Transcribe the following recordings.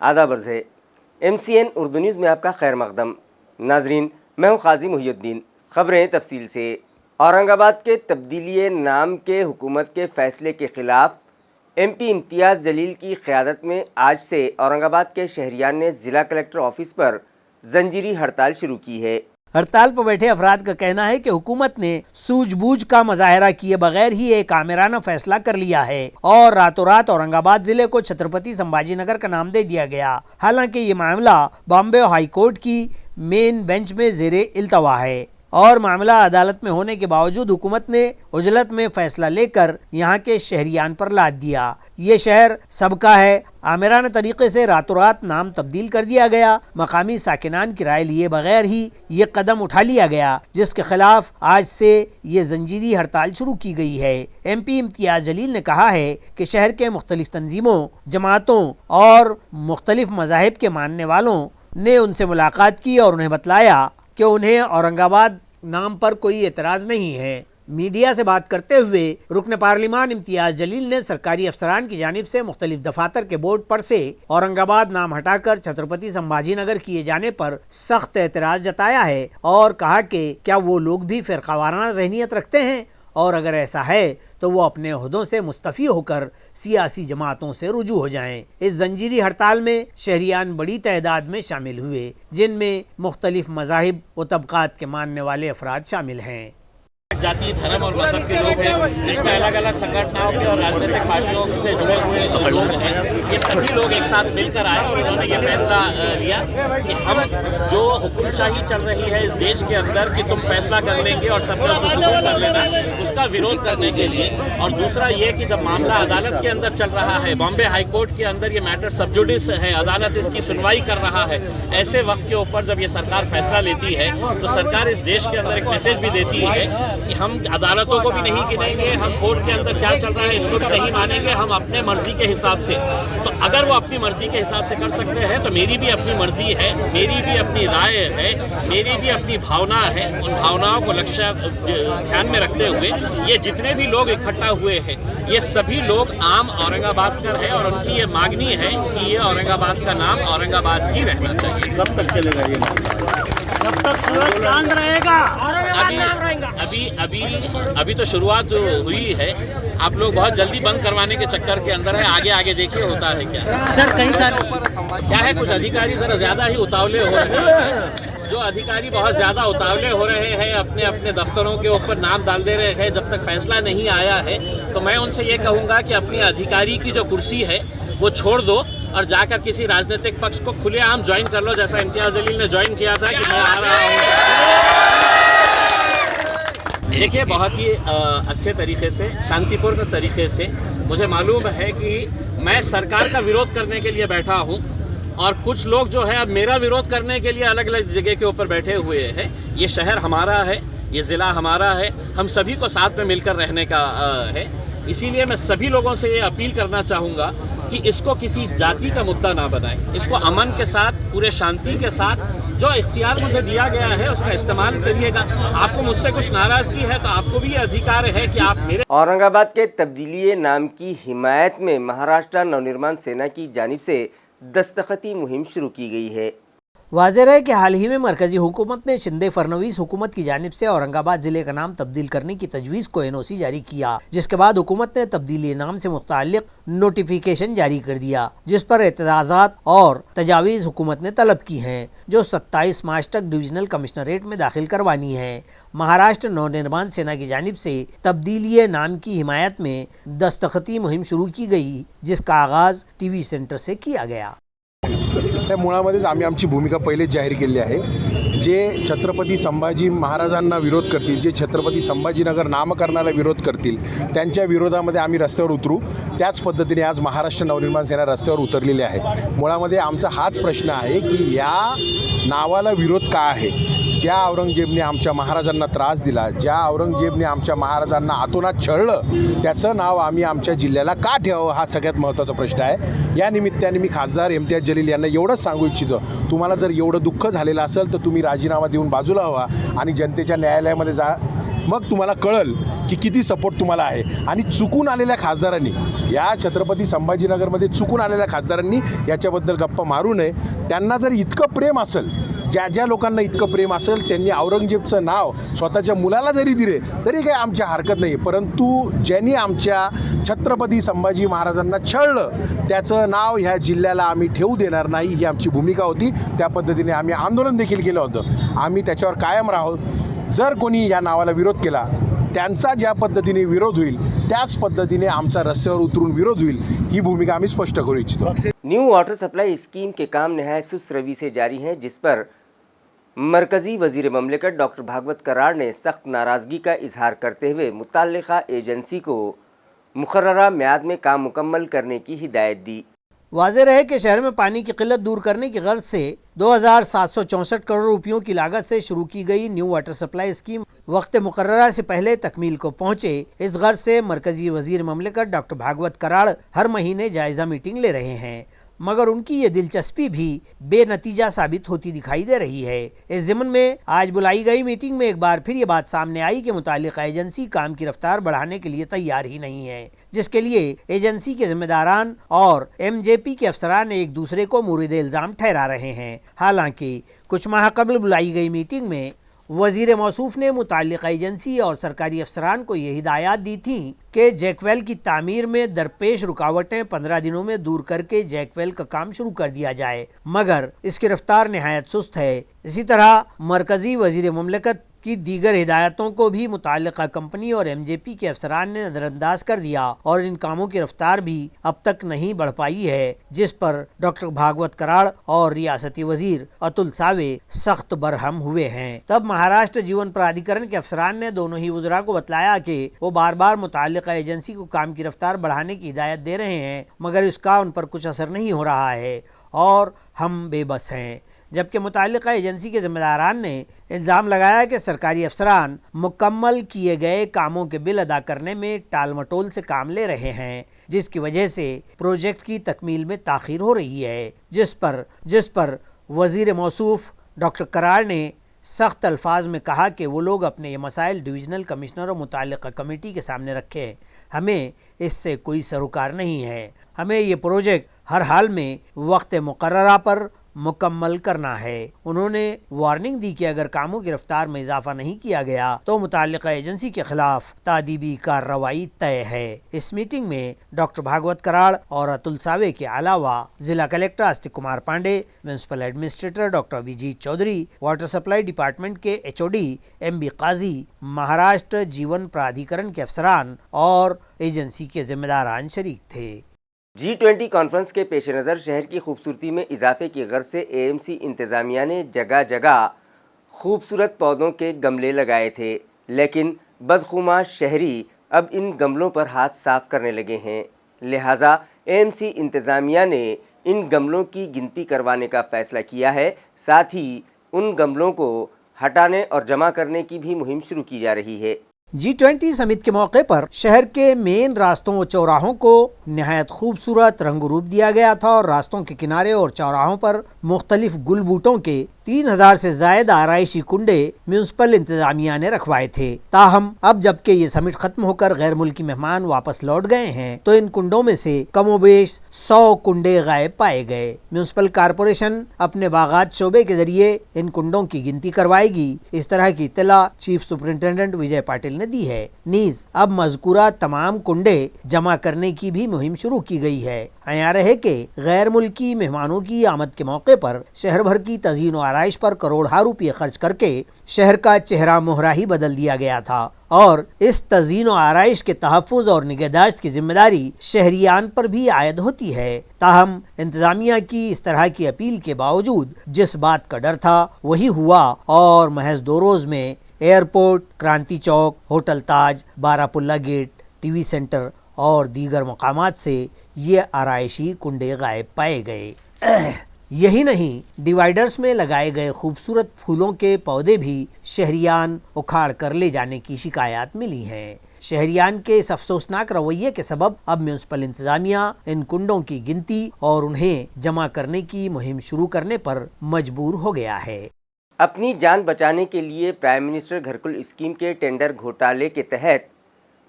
आदाब अर्ज़ है MCN उर्दू न्यूज़ में आपका खैर मकदम। नाजरीन, मैं हूँ क़ाज़ी मुहियुद्दीन। ख़बरें तफसील से। औरंगाबाद के तब्दीली नाम के हुकूमत के फ़ैसले के ख़िलाफ़ MP इम्तियाज़ जलील की क़यादत में आज से औरंगाबाद के शहरियान ने ज़िला कलेक्टर ऑफ़िस पर ज़ंजीरी हड़ताल शुरू की है। हड़ताल पर बैठे अफराद का कहना है कि हुकूमत ने सूझबूझ का मुजाहरा किए बगैर ही एक आमिराना फैसला कर लिया है और रातों रात औरंगाबाद जिले को छत्रपति संभाजी नगर का नाम दे दिया गया। हालांकि ये मामला बॉम्बे हाई कोर्ट की मेन बेंच में ज़ेरे इल्तवा है और मामला अदालत में होने के बावजूद हुकूमत ने उजलत में फैसला लेकर यहाँ के शहरियान पर लाद दिया। ये शहर सबका है। आमिराना तरीके से रातों रात नाम तब्दील कर दिया गया। मकामी साकिनान की राय लिए बगैर ही ये कदम उठा लिया गया, जिसके खिलाफ आज से ये जंजीरी हड़ताल शुरू की गई है। MP इम्तियाज़ जलील ने कहा है कि शहर के मुख्तलिफ तंजीमों, जमातों और मुख्तलिफ मज़ाहिब के मानने वालों ने उनसे मुलाकात की और उन्हें बतलाया कि उन्हें औरंगाबाद नाम पर कोई एतराज़ नहीं है। मीडिया से बात करते हुए रुकन पार्लिमान इम्तियाज़ जलील ने सरकारी अफसरान की जानिब से मुख्तलिफ दफातर के बोर्ड पर से औरंगाबाद नाम हटाकर छत्रपति संभाजी नगर किए जाने पर सख्त एतराज़ जताया है और कहा कि क्या वो लोग भी फ़िरक़ावाराना ज़हनियत रखते हैं और अगर ऐसा है तो वो अपने ओहदों से मुस्तफ़ी होकर सियासी जमातों से रुजू हो जाएं। इस जंजीरी हड़ताल में शहरियान बड़ी तादाद में शामिल हुए, जिनमें मुख्तलिफ मज़ाहिब व तबक़ात के मानने वाले अफराद शामिल हैं। जाति, धर्म और मज़हब के लोग हैं, जिसमें अलग अलग संगठनों के और राजनीतिक पार्टियों से जुड़े हुए लोग हैं। ये सभी लोग एक साथ मिलकर आए और उन्होंने ये फैसला लिया कि हम जो हुक्मशाही चल रही है इस देश के अंदर कि तुम फैसला कर लेंगे और सब कुछ कर लेना, उसका विरोध करने के लिए। और दूसरा ये कि जब मामला अदालत के अंदर चल रहा है, बॉम्बे हाई कोर्ट के अंदर ये मैटर सब जुडिस है, अदालत इसकी सुनवाई कर रहा है, ऐसे वक्त के ऊपर जब ये सरकार फैसला लेती है तो सरकार इस देश के अंदर एक मैसेज भी देती है कि हम अदालतों को भी नहीं गिनेंगे, हम कोर्ट के अंदर क्या चल रहा है इसको भी नहीं मानेंगे, हम अपने मर्जी के हिसाब से। तो अगर वो अपनी मर्जी के हिसाब से कर सकते हैं तो मेरी भी अपनी मर्जी है, मेरी भी अपनी राय है, मेरी भी अपनी भावना है। उन भावनाओं को लक्ष्य ध्यान में रखते हुए ये जितने भी लोग इकट्ठा हुए हैं, ये सभी लोग आम औरंगाबाद हैं और उनकी ये मांगनी है कि ये औरंगाबाद का नाम औरंगाबाद ही रहना चाहिए। कब तक चलेगा ये? जब तक सूरज चांद रहेगा। अभी तो शुरुआत हुई है। आप लोग बहुत जल्दी बंद करवाने के चक्कर के अंदर है। आगे आगे देखिए होता है क्या। सर कहीं क्या है, कुछ अधिकारी जरा ज़्यादा ही उतावले हो रहे हैं। जो अधिकारी बहुत ज़्यादा उतावले हो रहे हैं, अपने अपने दफ्तरों के ऊपर नाम डाल दे रहे हैं जब तक फैसला नहीं आया है, तो मैं उनसे ये कहूँगा कि अपनी अधिकारी की जो कुर्सी है वो छोड़ दो और जाकर किसी राजनीतिक पक्ष को खुलेआम ज्वाइन कर लो, जैसा इम्तियाज़ जलील ने ज्वाइन किया था कि मैं आ रहा हूँ। देखिए, बहुत ही अच्छे तरीके से, शांतिपूर्ण तरीके से मुझे मालूम है कि मैं सरकार का विरोध करने के लिए बैठा हूँ और कुछ लोग जो है अब मेरा विरोध करने के लिए अलग अलग जगह के ऊपर बैठे हुए हैं। ये शहर हमारा है, ये ज़िला हमारा है, हम सभी को साथ में मिलकर रहने का है। इसीलिए मैं सभी लोगों से ये अपील करना चाहूँगा कि इसको किसी जाति का मुद्दा ना बनाएं। इसको अमन के साथ, पूरे शांति के साथ, जो इख्तियार मुझे दिया गया है उसका इस्तेमाल करिएगा। आपको मुझसे कुछ नाराज़गी है तो आपको भी अधिकार है कि आप मेरे। औरंगाबाद के तब्दीली नाम की हिमायत में महाराष्ट्र नवनिर्माण सेना की जानिब से दस्तखती मुहिम शुरू की गई है। वाज़ेह है कि हाल ही में मरकजी हुकूमत ने शिंदे फडणवीस हुकूमत की जानिब से औरंगाबाद ज़िले का नाम तब्दील करने की तजवीज़ को NOC जारी किया, जिसके बाद हुकूमत ने तब्दीली नाम से मुताल्लिक नोटिफिकेशन जारी कर दिया, जिस पर एतराज़ात और तजावीज़ हुकूमत ने तलब की हैं, जो 27 मार्च तक डिवीज़नल कमिश्नरेट में दाखिल करवानी है। महाराष्ट्र नवनिर्माण सेना की जानिब से तब्दीली नाम की हिमायत में दस्तखती मुहिम शुरू की गई, जिसका आगाज़ TV सेंटर से किया गया। त्या मुळामध्येच आम्ही आमची भूमिका पहिलेच जाहीर केली आहे। जे छत्रपती संभाजी महाराजांना विरोध करतील, जे छत्रपती संभाजीनगर नामकरणाला विरोध करतील, त्यांच्या विरोधामध्ये आम्ही रस्त्यावर उतरू। त्याच पद्धतीने आज महाराष्ट्र नवनिर्माण सेना रस्त्यावर उतरलेली आहे। मुळामध्ये आमचा हाच प्रश्न आहे की या नावाला विरोध का आहे? ज्या औरंगजेबने आमच्या महाराजांना त्रास दिला, ज्या औरंगजेबने आमच्या महाराजांना आतोनात छळलं, त्याचं नाव आम्ही आमच्या जिल्ह्याला का ठेवावं हा सगळ्यात महत्त्वाचा प्रश्न आहे। या निमित्ताने मी खासदार इम्तियाज जलील यांना एवढंच सांगू इच्छितो, तुम्हाला जर एवढं दुःख झालेलं असेल तर तुम्ही राजीनामा देऊन बाजूला व्हा आणि जनतेच्या न्यायालयामध्ये जा। मग तुम्हाला कळल की किती सपोर्ट तुम्हाला आहे. आणि चुकून आलेल्या खासदारांनी, या छत्रपती संभाजीनगरमध्ये चुकून आलेल्या खासदारांनी याच्याबद्दल गप्पा मारू नये. त्यांना जर इतकं प्रेम असेल, ज्या लोकांना इतकं प्रेम असेल, त्यांनी औरंगजेबचं नाव स्वतःच्या मुलाला जरी दिले तरी काही आमच्या हरकत नाही. परंतु ज्यांनी आमच्या छत्रपती संभाजी महाराजांना छळलं त्याचं नाव ह्या जिल्ह्याला आम्ही ठेवू देणार नाही, ही आमची भूमिका होती. त्या पद्धतीने आम्ही आंदोलन देखील केलं होतं. आम्ही त्याच्यावर कायम राहू. जर कोणी या नावाला विरोध केला, त्यांचा ज्या पद्धतीने विरोध होईल त्याच पद्धतीने आमचा रस्त्यावर उतरून विरोध होईल, ही भूमिका आम्ही स्पष्ट करू इच्छितो. न्यू वाटर सप्लाई स्कीम के काम नहायत सुस्त रवि से जारी हैं, जिस पर मरकज़ी वज़ीर ममलिकत डॉक्टर भागवत करार ने सख्त नाराज़गी का इजहार करते हुए मुताल्लिक़ा एजेंसी को मुकर्ररा म्याद में काम मुकम्मल करने की हिदायत दी. वाज़ेह रहे कि शहर में पानी की किल्लत दूर करने की गर्ज से 2764 करोड़ रुपयों की लागत से शुरू की गई न्यू वाटर सप्लाई स्कीम वक्त मुकर्ररा से पहले तकमील को पहुंचे. इस गर्ज से मरकज़ी वज़ीर ममलिकत डॉक्टर भागवत कराड़ हर महीने जायज़ा मीटिंग ले रहे हैं, मगर उनकी ये दिलचस्पी भी बेनतीजा साबित होती दिखाई दे रही है. इस ज़िम्न में आज बुलाई गई मीटिंग में एक बार फिर ये बात सामने आई कि मुताल्लिक़ा एजेंसी काम की रफ्तार बढ़ाने के लिए तैयार ही नहीं है, जिसके लिए एजेंसी के जिम्मेदारान और MJP के अफसरान एक दूसरे को मुरीद इल्ज़ाम ठहरा रहे हैं. हालांकि कुछ माह कबल बुलाई गई मीटिंग में वज़ीर मौसूफ ने मुताल्लिक़ा एजेंसी और सरकारी अफसरान को ये हिदायत दी थी कि जैकवेल की तामीर में दरपेश रुकावटें 15 दिनों में दूर करके जैकवेल का काम शुरू कर दिया जाए, मगर इसकी रफ्तार नहायत सुस्त है. इसी तरह मरकज़ी वज़ीर ममलिकत की दीगर हिदायतों को भी मुताल्लिक़ा कंपनी और MJP के अफसरान ने नज़रअंदाज कर दिया और इन कामों की रफ्तार भी अब तक नहीं बढ़ पाई है, जिस पर डॉक्टर भागवत कराड़ और रियासती वजीर अतुल सावे सख्त बरहम हुए हैं. तब महाराष्ट्र जीवन प्राधिकरण के अफसरान ने दोनों ही वज़रा को बतलाया कि वो बार बार मुताल्लिक़ा एजेंसी को काम की रफ्तार बढ़ाने की हिदायत दे रहे हैं, मगर इसका उन पर कुछ असर नहीं हो रहा है और हम बेबस हैं. जबकि मुताल्लिक़ा एजेंसी के ज़िम्मेदारान ने इल्ज़ाम लगाया कि सरकारी अफसरान मुकम्मल किए गए कामों के बिल अदा करने में टाल मटोल से काम ले रहे हैं, जिसकी वजह से प्रोजेक्ट की तकमील में ताख़ीर हो रही है, जिस पर वज़ीर मौसूफ डॉक्टर करार ने सख्त अल्फाज में कहा कि वो लोग अपने ये मसाइल डिवीज़नल कमिश्नर और मुताल्लिक़ा कमेटी के सामने रखें. हमें इससे कोई सरोकार नहीं है. हमें ये प्रोजेक्ट हर हाल में वक्त मुकर्ररा पर मुकम्मल करना है. उन्होंने वार्निंग दी कि अगर कामों की रफ्तार में इजाफा नहीं किया गया तो मुताल्लिक़ा एजेंसी के खिलाफ तादीबी कार्रवाई तय है. इस मीटिंग में डॉक्टर भागवत कराड़ और अतुल सावे के अलावा जिला collector Astik Kumar Pandey, municipal administrator doctor Abhijit Chaudhary, water supply department के HOD MB काजी, महाराष्ट्र जीवन प्राधिकरण के अफसरान और एजेंसी के जिम्मेदारान शरीक थे. G20 कॉन्फ्रेंस के पेश नज़र शहर की खूबसूरती में इजाफे की गर्ज से AMC इंतज़ामिया ने जगह जगह खूबसूरत पौधों के गमले लगाए थे, लेकिन बदखुमाश शहरी अब इन गमलों पर हाथ साफ करने लगे हैं. लिहाजा AMC इंतज़ामिया ने इन गमलों की गिनती करवाने का फ़ैसला किया है. साथ ही उन गमलों को हटाने और जमा करने की भी मुहिम शुरू की जा रही है. G20 समिट के मौके पर शहर के मेन रास्तों और चौराहों को नहायत खूबसूरत रंग रूप दिया गया था और रास्तों के किनारे और चौराहों पर मुख्तलिफ गुल बूटों के 3000 से ज्यादा आराइशी कुंडे म्यूनसिपल इंतजामिया ने रखवाए थे. ताहम अब जबकि ये समिट खत्म होकर गैर मुल्की मेहमान वापस लौट गए हैं तो इन कुंडों में से कमोबेश 100 कुंडे गायब पाए गए. म्यूनसिपल कारपोरेशन अपने बागात शोबे के जरिए इन कुंडों की गिनती करवाएगी. इस तरह की इत्तला चीफ सुपरिंटेंडेंट विजय पाटिल ने दी है. नीज अब मज़कूरा तमाम कुंडे जमा करने की भी मुहिम शुरू की गई है. आया रहे कि गैर मुल्की मेहमानों की आमद के मौके पर शहर भर की तज़ीन व आराइश पर करोड़ों रुपये खर्च करके शहर का चेहरा मोहरा ही बदल दिया गया था और इस तज़ीन व आराइश के तहफ़्फ़ुज़ और निगहदाश्त की जिम्मेदारी शहरियान पर भी आयद होती है. ताहम इंतज़ामिया की इस तरह की अपील के बावजूद जिस बात का डर था वही हुआ और महज 2 रोज़ में एयरपोर्ट, क्रांति चौक, होटल ताज, बारापुल्ला गेट, टीवी सेंटर और दीगर मकामात से ये आराइशी कुंडे गायब पाए गए. यही नहीं, डिवाइडर्स में लगाए गए खूबसूरत फूलों के पौधे भी शहरियान उखाड़ कर ले जाने की शिकायत मिली हैं. शहरियान के इस अफसोसनाक रवैये के सबब अब म्यूनसिपल इंतजामिया इन कुंडों की गिनती और उन्हें जमा करने की मुहिम शुरू करने पर मजबूर हो गया है. अपनी जान बचाने के लिए प्राइम मिनिस्टर घरकुल स्कीम के टेंडर घोटाले के तहत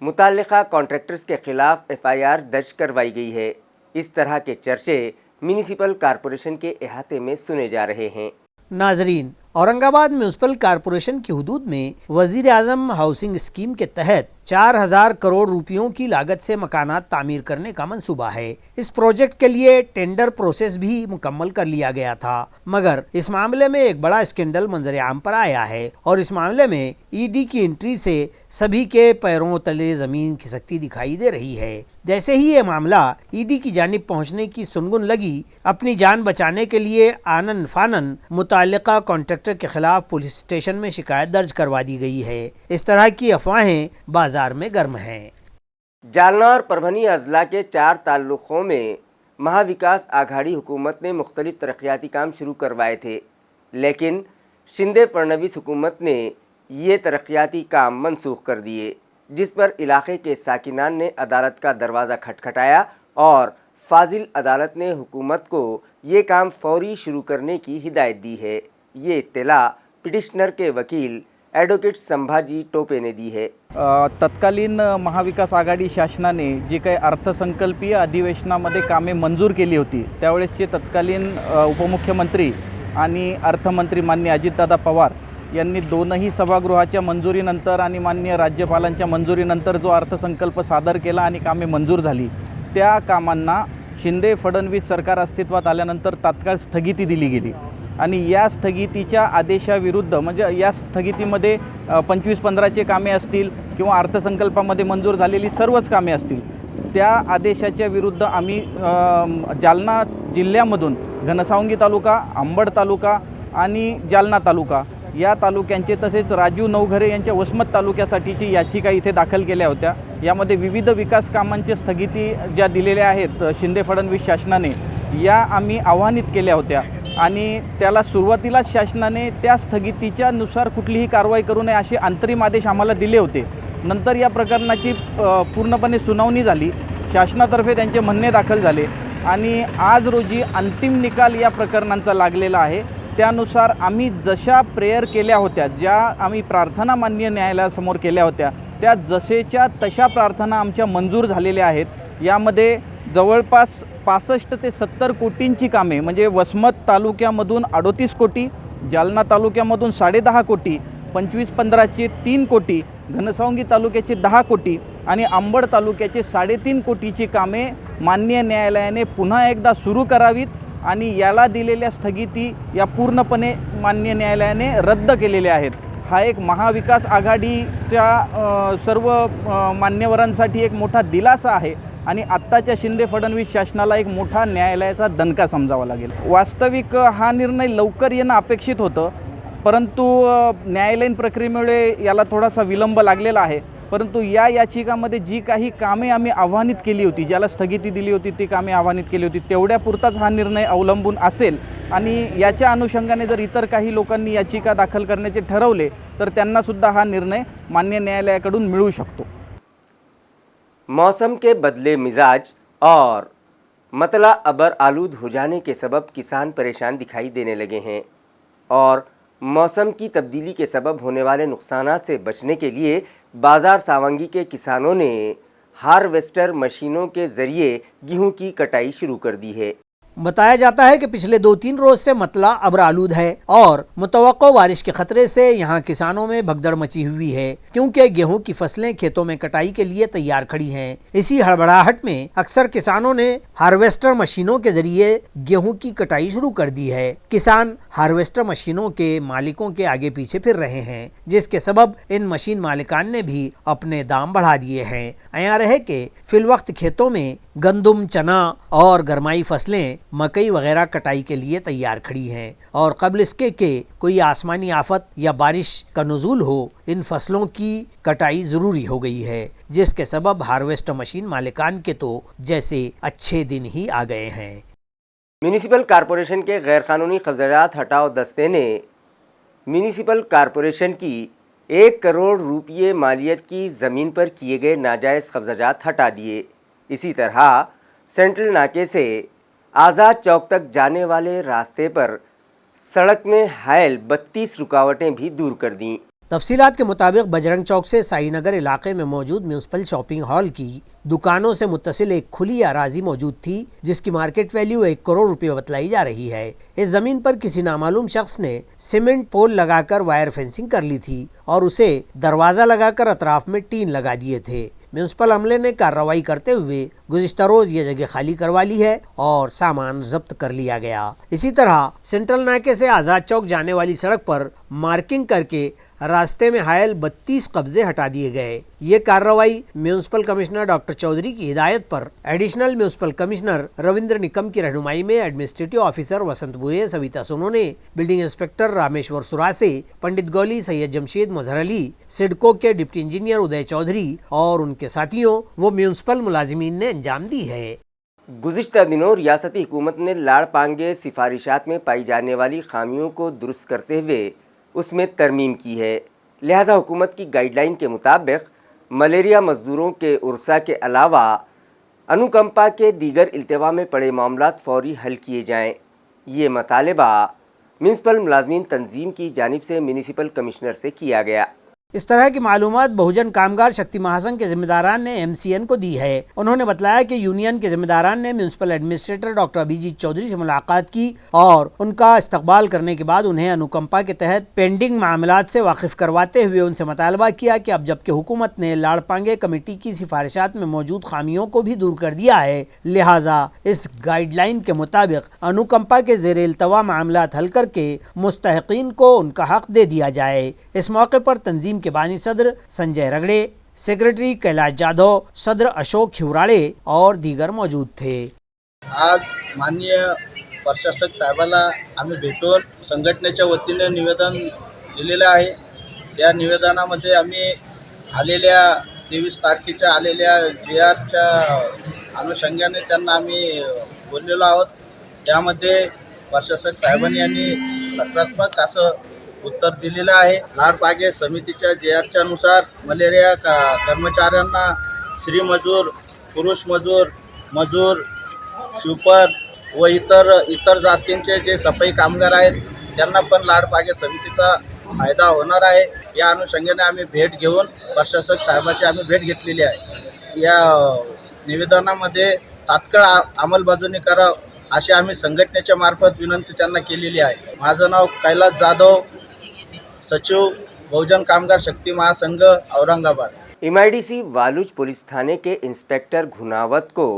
मुताल्लिका कॉन्ट्रैक्टर्स के खिलाफ एफआईआर दर्ज करवाई गई है। इस तरह के चर्चे म्यूनिसिपल कॉरपोरेशन के अहाते में सुने जा रहे हैं। नाजरीन, औरंगाबाद म्यूनिसिपल कॉरपोरेशन की हुदूद में वजीर आजम हाउसिंग स्कीम के तहत 4000 करोड़ रुपयों की लागत से मकानात तामीर करने का मंसूबा है। इस प्रोजेक्ट के लिए टेंडर प्रोसेस भी मुकम्मल कर लिया गया था, मगर इस मामले में एक बड़ा स्कैंडल मंजर आम पर आया है और इस मामले में ईडी की एंट्री से सभी के पैरों तले जमीन खिसकती दिखाई दे रही है। जैसे ही ये मामला ईडी की जानिब पहुंचने की सुनगुन लगी, अपनी जान बचाने के लिए आनन फानन मुताल्लिका कॉन्ट्रैक्टर के खिलाफ पुलिस स्टेशन में शिकायत दर्ज करवा दी गई है। इस तरह की अफवाहें बाजार में गर्म हैं। जालना और परभनी अजला के 4 ताल्लुकों में महाविकास आघाड़ी हुकूमत ने मुख्तलिफ तरक्याती काम शुरू करवाए थे, लेकिन शिंदे फडणवीस हुकूमत ने ये तरक्याती काम मनसूख कर दिए, जिस पर इलाके के साकिनान ने अदालत का दरवाज़ा खटखटाया और फाजिल अदालत ने हुकूमत को ये काम फौरी शुरू करने की हिदायत दी है। ये इत्तला पिटिशनर के वकील ॲडव्होकेट संभाजी टोपे ने दी है। तत्कालीन महाविकास आघाडी शासनाने जे काही अर्थसंकल्पीय अधिवेशनामध्ये कामे मंजूर केली होती, त्यावेळेसचे तत्कालीन उपमुख्यमंत्री आणि अर्थमंत्री माननीय अजितदादा पवार यांनी दोनही सभागृहाच्या मंजुरीनंतर आणि माननीय राज्यपालांच्या मंजुरीनंतर जो अर्थसंकल्प सादर केला आणि कामे मंजूर झाली, त्या कामांना शिंदे फडणवीस सरकार अस्तित्वात आल्यानंतर तात्काळ स्थगिती दिली गेली आणि या स्थगितीच्या आदेशाविरुद्ध, म्हणजे या स्थगितीमध्ये 25-15चे कामे असतील किंवा अर्थसंकल्पामध्ये मंजूर झालेली सर्वच कामे असतील, त्या आदेशाच्या विरुद्ध आम्ही जालना जिल्ह्यामधून घनसावंगी तालुका, अंबड तालुका आणि जालना तालुका या तालुक्यांचे तसेच राजीव नवघरे यांच्या वसमत तालुक्यासाठीची याचिका इथे दाखल केल्या होत्या। यामध्ये विविध विकास कामांचे स्थगिती ज्या दिलेल्या आहेत शिंदे फडणवीस शासनाने, या आम्ही आव्हानित केल्या होत्या आणि त्याला सुरुवातीलाच शासनाने त्या स्थगितीच्या नुसार कुठलीही कारवाई करू नये असे अंतरिम आदेश आम्हाला दिले होते। नंतर या प्रकरणाची पूर्णपणे सुनावणी झाली, शासनातर्फे त्यांचे म्हणणे दाखल झाले आणि आज रोजी अंतिम निकाल या प्रकरणांचा लागलेला आहे। त्यानुसार आम्ही जशा प्रेयर केल्या होत्या, ज्या आम्ही प्रार्थना माननीय न्यायालयासमोर केल्या होत्या, त्या जसेच्या तशा प्रार्थना आमच्या मंजूर झालेल्या आहेत। यामध्ये जवळपास 65 ते 70 कोटींची कामे, म्हणजे वसमत तालुक्यामधून 38 कोटी, जालना तालुक्यामधून 10.5 कोटी, 25-15चे 3 कोटी, घनसावंगी तालुक्याचे 10 कोटी आणि अंबड तालुक्याचे 3.5 कोटीची कामे माननीय न्यायालयाने पुन्हा एकदा सुरू करावीत आणि याला दिलेल्या स्थगिती या पूर्णपणे माननीय न्यायालयाने रद्द केलेल्या आहेत। हा एक महाविकास आघाडीच्या सर्व मान्यवरांसाठी एक मोठा दिलासा आहे आणि आत्ताच्या शिंदे फडणवीस शासनाला एक मोठा न्यायालयाचा दणका समजावा लागेल। वास्तविक हा निर्णय लवकर येणं अपेक्षित होतं, परंतु न्यायालयीन प्रक्रियेमुळे याला थोडासा विलंब लागलेला आहे। परंतु या याचिकामध्ये जी काही कामे आम्ही आव्हानित केली होती, ज्याला स्थगिती दिली होती ती कामे आव्हानित केली होती, तेवढ्यापुरताच हा निर्णय अवलंबून असेल आणि याच्या अनुषंगाने जर इतर काही लोकांनी याचिका दाखल करण्याचे ठरवले तर त्यांना सुद्धा हा निर्णय मान्य न्यायालयाकडून मिळू शकतो। मौसम के बदले मिजाज और मतला अबर आलूद हो जाने के सबब किसान परेशान दिखाई देने लगे हैं और मौसम की तब्दीली के सबब होने वाले नुकसानात से बचने के लिए बाज़ार सावंगी के किसानों ने हार्वेस्टर मशीनों के ज़रिए गेहूं की कटाई शुरू कर दी है। बताया जाता है कि पिछले 2-3 रोज से मतला अब्र आलूद है और मुतवक्को बारिश के खतरे से यहाँ किसानों में भगदड़ मची हुई है, क्योंकि गेहूं की फसलें खेतों में कटाई के लिए तैयार खड़ी हैं। इसी हड़बड़ाहट में अक्सर किसानों ने हार्वेस्टर मशीनों के जरिए गेहूं की कटाई शुरू कर दी है। किसान हार्वेस्टर मशीनों के मालिकों के आगे पीछे फिर रहे हैं, जिसके सबब इन मशीन मालिकान ने भी अपने दाम बढ़ा दिए हैं। अयां रहे कि फिलवक्त खेतों में गंदुम, चना और गरमाई फसलें, मकई वगैरह कटाई के लिए तैयार खड़ी हैं और कबल इसके कि कोई आसमानी आफत या बारिश का नुज़ूल हो, इन फसलों की कटाई ज़रूरी हो गई है, जिसके सबब हार्वेस्टर मशीन मालिकान के तो जैसे अच्छे दिन ही आ गए हैं। म्यूनिसिपल कॉरपोरेशन के गैर कानूनी कब्ज़ात हटाओ दस्ते ने म्यूनिसिपल कॉरपोरेशन की 1 करोड़ रुपये मालियत की ज़मीन पर किए गए नाजायज़ कब्ज़ात हटा दिए। इसी तरह सेंट्रल नाके से आज़ाद चौक तक जाने वाले रास्ते पर सड़क में हायल 32 रुकावटें भी दूर कर दी। तफसीलात के मुताबिक बजरंग चौक से साईनगर इलाके में मौजूद म्यूनसिपल शॉपिंग हॉल की दुकानों से मुत्तसिल एक खुली अराजी मौजूद थी, जिसकी मार्केट वैल्यू 1 करोड़ रुपए बतलाई जा रही है। इस जमीन पर किसी नामालूम शख्स ने सीमेंट पोल लगाकर वायर फेंसिंग कर ली थी और उसे दरवाजा लगाकर अतराफ में टीन लगा दिए थे। म्यूनसिपल अमले ने कार्रवाई करते हुए गुज़िश्ता रोज ये जगह खाली करवा ली है और सामान जब्त कर लिया गया। इसी तरह सेंट्रल नाके से आज़ाद चौक जाने वाली सड़क पर मार्किंग करके रास्ते में हायल 32 कब्जे हटा दिए गए। ये कार्रवाई म्यूनसिपल कमिश्नर डॉक्टर चौधरी की हिदायत पर additional municipal commissioner Ravindra Nikam की रहनुमाई में एडमिनिस्ट्रेटिव ऑफिसर वसंत बुए, सविता सोनोने, बिल्डिंग इंस्पेक्टर रामेश्वर सुरासे, पंडित गौली, सैयद जमशेद मजहर अली, सिडको के डिप्टी इंजीनियर उदय चौधरी और उनके साथियों वो म्यूनसिपल मुलाजिमीन ने अंजाम दी है। गुज़िश्ता दिनों रियासती हुकूमत ने लाड़ पांगे सिफारिशात में पाई जाने वाली खामियों को दुरुस्त करते हुए उसमें तरमीम की है। लिहाजा हुकूमत की गाइडलाइन के मुताबिक मलेरिया मजदूरों के उर्सा के अलावा अनुकंपा के दीगर इल्तिवा में पड़े मामलात फौरी हल किए जाएँ। ये मतालबा म्यूनसिपल मुलाजमीन तंजीम की जानिब से म्यूनिसिपल कमिश्नर से किया गया। इस तरह की मालूमात बहुजन कामगार शक्ति महासंघ के जिम्मेदारान ने MCN को दी है। उन्होंने बताया कि यूनियन के जिम्मेदारान ने municipal administrator doctor Abhijit Chaudhary से मुलाकात की और उनका इस्तकबाल करने के बाद उन्हें अनुकंपा के तहत पेंडिंग मामलात से वाकिफ करवाते हुए उनसे मुतालबा किया कि अब जबकि हुकूमत ने लाड़पांगे कमेटी की सिफारिशात में मौजूद खामियों को भी दूर कर दिया है, लिहाजा इस गाइडलाइन के मुताबिक अनुकंपा के ज़ेर इल्तवा मामलात हल करके मुस्तहिकीन को उनका हक दे दिया जाए। इस मौके पर तंजीम के बानी सदर संजय रगड़े, सेक्रेटरी कैलाश जाधव, सदर अशोक खिवराळे और दीगर मौजूद थे। आज माननीय प्रशासक साहेबाला आम्ही भेटून संघटनेच्या वतीने निवेदन दिलेलं आहे। त्या निवेदनामध्ये आम्ही आलेल्या 23 तारखेच्या आलेल्या GRच्या अनुषंगाने त्यांना आम्ही बोललेलो आहोत। त्यामध्ये प्रशासक साहेबांनी यांनी सकारात्मक असं उत्तर दिलेलं आहे। लाडपागे समितीच्या GRच्या नुसार मलेरिया कर्मचाऱ्यांना स्त्री मजूर, पुरुष मजूर, स्वीपर व इतर जातींचे जे सफाई कामगार आहेत त्यांना पण लाडपागे समितीचा फायदा होणार आहे। या अनुषंगाने आम्ही भेट घेऊन प्रशासक साहेबांची आम्ही भेट घेतलेली आहे। या निवेदनामध्ये तात्काळ अंमलबजावणी करा अशी आम्ही संघटनेच्या मार्फत विनंती त्यांना केलेली आहे। माझं नाव कैलाश जाधव, सचिव बहुजन कामगार शक्ति महासंघ औरंगाबाद। MIDC वालुज पुलिस थाने के इंस्पेक्टर घुनावत को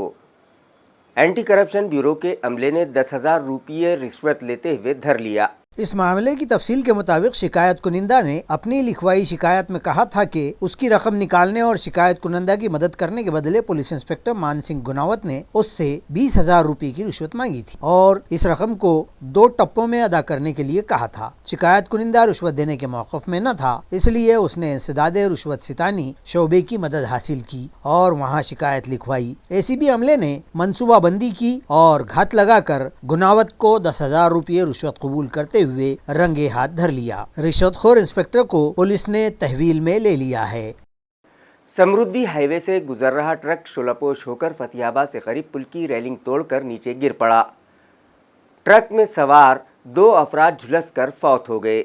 एंटी करप्शन ब्यूरो के अमले ने 10,000 रुपये रिश्वत लेते हुए धर लिया। इस मामले की तफसील के मुताबिक शिकायत कुनिंदा ने अपनी लिखवाई शिकायत में कहा था कि उसकी रकम निकालने और शिकायत कुनिंदा की मदद करने के बदले पुलिस इंस्पेक्टर मान सिंह गुनावत ने उससे 20,000 रुपये की रिश्वत मांगी थी और इस रकम को 2 टप्पों में अदा करने के लिए कहा था। शिकायत कुनिंदा रिश्वत देने के मौक़िफ़ में न था, इसलिए उसने इंसदादे रिश्वत सितानी शोबे की मदद हासिल की और वहाँ शिकायत लिखवाई। ACB अमले ने मनसूबाबंदी की और घात लगाकर गुनावत को 10,000 रुपये रिश्वत कबूल करते हुए रंगे हाथ धर लिया। रिश्वतखोर इंस्पेक्टर को पुलिस ने तहवील में ले लिया है। समृद्धि हाईवे से गुजर रहा ट्रक शोलापोश होकर फतियाबाद से करीब पुल की रेलिंग तोड़कर नीचे गिर पड़ा। ट्रक में सवार 2 अफराद झुलसकर फौत हो गए।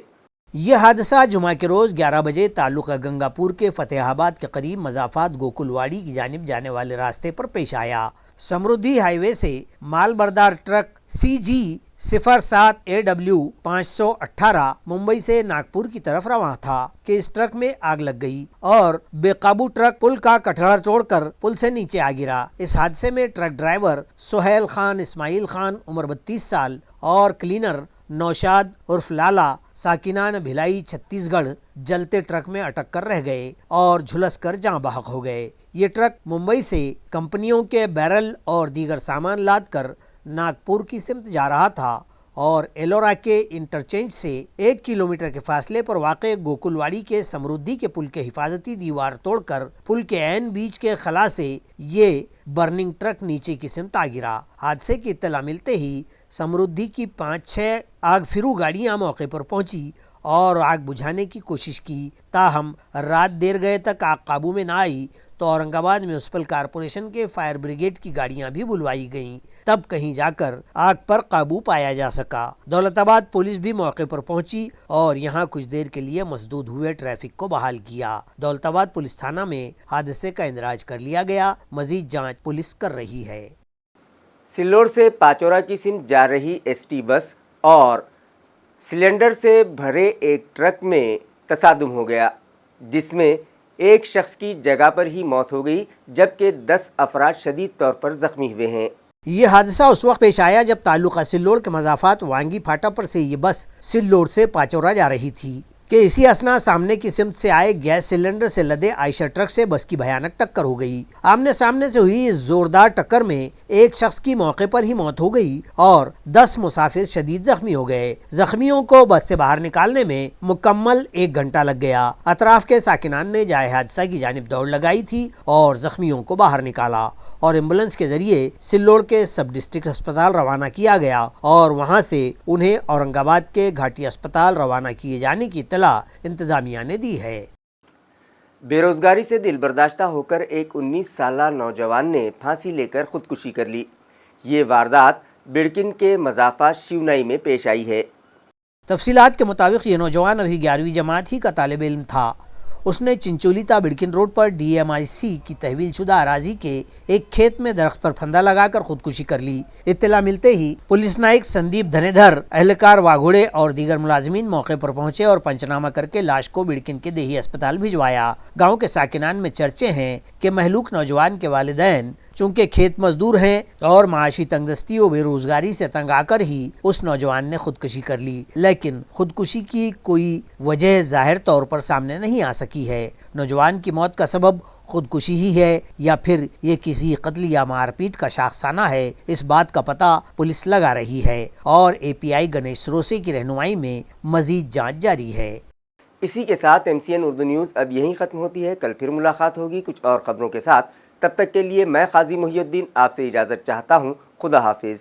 यह हादसा जुमा के रोज 11 बजे तालुका गंगापुर के फतेहाबाद के करीब मजाफात गोकुलवाड़ी की जानिब जाने वाले रास्ते पर पेश आया। समृद्धि हाईवे से माल बरदार ट्रक CG 07 AW 518 मुंबई से नागपुर की तरफ रवाना था कि इस ट्रक में आग लग गई और बेकाबू ट्रक पुल का कटहरा तोड़कर पुल से नीचे आ गिरा। इस हादसे में ट्रक ड्राइवर सोहेल खान इस्माइल खान उम्र 32 साल और क्लीनर नौशाद उर्फ लाला साकिनान भिलाई छत्तीसगढ़ जलते ट्रक में अटक कर रह गए और झुलस कर जाँ बहक हो गए। ये ट्रक मुंबई से कंपनियों के बैरल और दीगर सामान लाद कर नागपुर की सिमत जा रहा था और एलोरा के इंटरचेंज से 1 किलोमीटर के फासले पर वाक़े गोकुलवाड़ी के समृद्धि के पुल के हिफाजती दीवार तोड़कर पुल के ऐन बीच के खला से ये बर्निंग ट्रक नीचे की सिमत आ गिरा। हादसे की इत्तला मिलते ही समृद्धि की 5-6 आग फिरू गाड़ियां मौके पर पहुंची और आग बुझाने की कोशिश की। ताहम रात देर गए तक आग काबू में ना आई तो औरंगाबाद म्यूनिसिपल कॉरपोरेशन के फायर ब्रिगेड की गाड़ियां भी बुलवाई गईं। तब कहीं जाकर आग पर काबू पाया जा सका। दौलताबाद पुलिस भी मौके पर पहुंची और यहां कुछ देर के लिए मसदूद हुए ट्रैफिक को बहाल किया। दौलताबाद पुलिस थाना में हादसे का इंदराज कर लिया गया। मजीद जांच पुलिस कर रही है। सिल्लोड से पाचौरा की सिम जा रही एसटी बस और सिलेंडर से भरे एक ट्रक में तसादुम हो गया, जिसमें एक शख्स की जगह पर ही मौत हो गई जबकि 10 अफराद शदीद तौर पर जख्मी हुए हैं। ये हादसा उस वक्त पेश आया जब ताल्लुका सिल्लोड के मज़ाफ़ात वांगी फाटा पर से ये बस सिल्लोड से पाचौरा जा रही थी कि इसी असना सामने की सिमत से आए गैस सिलेंडर से लदे आयशर ट्रक से बस की भयानक टक्कर हो गई। आमने सामने से हुई इस जोरदार टक्कर में एक शख्स की मौके पर ही मौत हो गई और 10 मुसाफिर शदीद जख्मी हो गए। जख्मियों को बस से बाहर निकालने में मुकम्मल 1 घंटा लग गया। अतराफ के साकिनान ने जाए हादसा की जानिब दौड़ लगाई थी और जख्मियों को बाहर निकाला और एम्बुलेंस के जरिए सिल्लोड के सब डिस्ट्रिक्ट अस्पताल रवाना किया गया और वहां से उन्हें औरंगाबाद के घाटी अस्पताल रवाना किए जाने की इंतजामिया ने दी है। बेरोजगारी से दिलबर्दाश्ता होकर एक 19 साला नौजवान ने फांसी लेकर खुदकुशी कर ली। ये वारदात बिड़किन के मज़ाफ़ा शिवनाई में पेश आई है। तफसीलात के मुताबिक ये नौजवान अभी 11वीं जमात ही का तालिब इल्म था। उसने चिंचोलीता बिड़किन रोड पर DMIC की तहवील शुदा अराजी के एक खेत में दरख्त पर फंदा लगाकर खुदकुशी कर ली। इत्तला मिलते ही पुलिस नायक संदीप धनेधर, अहलकार वाघोड़े और दीगर मुलाजमीन मौके पर पहुंचे और पंचनामा करके लाश को बिड़किन के देही अस्पताल भिजवाया। गांव के साकिनान में चर्चे हैं कि महलूक नौजवान के वालिदैन चूंकि खेत मजदूर हैं और माशी तंगदस्ती और बेरोजगारी से तंग आकर ही उस नौजवान ने खुदकुशी कर ली, लेकिन खुदकुशी की कोई वजह जाहिर तौर पर सामने नहीं आ सकी है। नौजवान की मौत का सबब खुदकुशी ही है या फिर ये किसी कत्ल या मारपीट का शाखसाना है, इस बात का पता पुलिस लगा रही है और API गणेश रोसे की रहनुमाई में मजीद जांच जारी है। इसी के साथ MCN उर्दू न्यूज़ अब यहीं ख़त्म होती है। कल फिर मुलाकात होगी कुछ और ख़बरों के साथ। तब तक के लिए मैं काजी मुहियुद्दीन आपसे इजाज़त चाहता हूँ। खुदा हाफिज़।